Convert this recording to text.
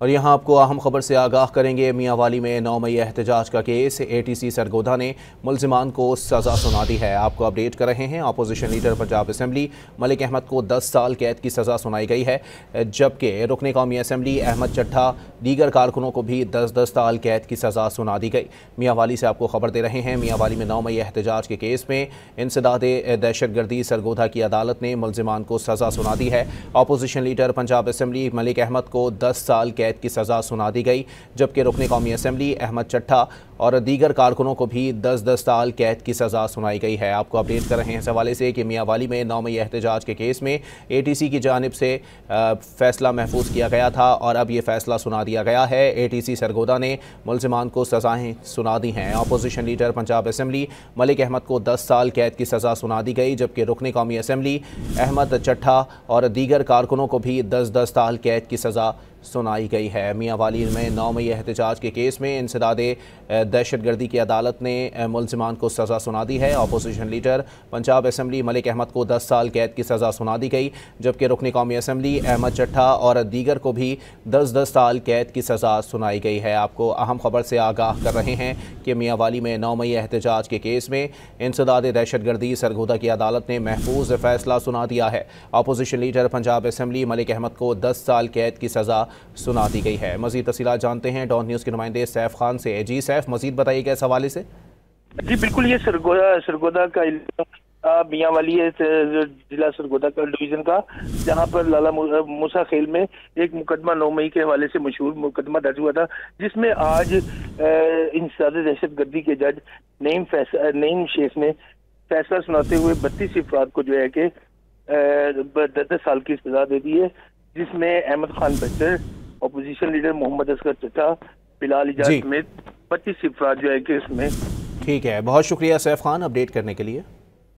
और यहाँ आपको अहम खबर से आगाह करेंगे। मियांवाली में 9 मई एहतजाज का केस, ATC सरगोधा ने मुलजिमान को सज़ा सुना दी है। आपको अपडेट कर रहे हैं। Opposition leader Punjab assembly Malik Ahmad को 10 साल कैद की सज़ा सुनाई गई है, जबकि रुकन कौमी असम्बली अहमद चट्ठा दीगर कारकुनों को भी 10-10 साल कैद की सज़ा सुना दी गई। मियांवाली से आपको खबर दे रहे हैं। मियांवाली में 9 मई एहतजाज के केस में इंसदाद दहशत गर्दी सरगोधा की अदालत ने मुलजिमान को सज़ा सुना दी है। Opposition leader Punjab assembly Malik Ahmad को 10 साल कैद की सज़ा सुना दी गई, जबकि रुकन कौमी असम्बली अहमद चट्ठा और दीगर कारकुनों को भी 10-10 साल कैद की सज़ा सुनाई गई है। आपको अपडेट कर रहे हैं इस हवाले से कि मियांवाली में 9 मई एहतजाज के केस में ATC की जानिब से फ़ैसला महफूज किया गया था और अब ये फ़ैसला सुना दिया गया है। ATC सरगोधा ने मुलजिमान को सज़ाएँ सुना दी हैं। Opposition leader Punjab assembly Malik Ahmad को 10 साल कैद की सज़ा सुना दी गई, जबकि रुकन कौमी असम्बली अहमद चट्ठा और दीगर कारकुनों को भी 10-10 साल कैद की सज़ा सुनाई गई है। मियांवाली में 9 मई एहतजाज के केस में इंसदाद दहशत गर्दी की अदालत ने मुलजिमान को सज़ा सुना दी है। Opposition leader Punjab assembly Malik Ahmad को 10 साल कैद की सज़ा सुना दी गई, जबकि रुकन कौमी असम्बली अहमद चट्ठा और दीगर को भी 10-10 साल कैद की सज़ा सुनाई गई है। आपको अहम खबर से आगाह कर रहे हैं कि मियांवाली में 9 मई एहतजाज के केस में इंसदाद दहशत गर्दी सरगोधा की अदालत ने महफूज फ़ैसला सुना दिया है। Opposition leader Punjab assembly Malik Ahmad को 10 साल कैद की सज़ा सुना दी गई है। मज़ीद तफ़सीलात जानते हैं डॉन न्यूज़ के नुमाइंदे सैफ खान से। जी सैफ, मज़ीद बताइएगा इस हवाले से। जी बिल्कुल, ये सरगोधा का मियांवाली है, जिला सरगोधा का डिवीजन का, जहां पर लाला मूसा खेल में एक मुकदमा 9 मई के हवाले से मशहूर मुकदमा दर्ज हुआ था, जिसमें आज इंसदाद दहशत गर्दी के जज नईम शेख ने फैसला सुनाते हुए 32 अफराद को जो है कि 10 साल की सजा दे दी है, जिसमें अहमद खान बच्चर, अपोजिशन लीडर मोहम्मद असगर चट्टा, बिलाल इजाज समेत 25 अफराद जो है कि इसमें। ठीक है, बहुत शुक्रिया सैफ खान अपडेट करने के लिए।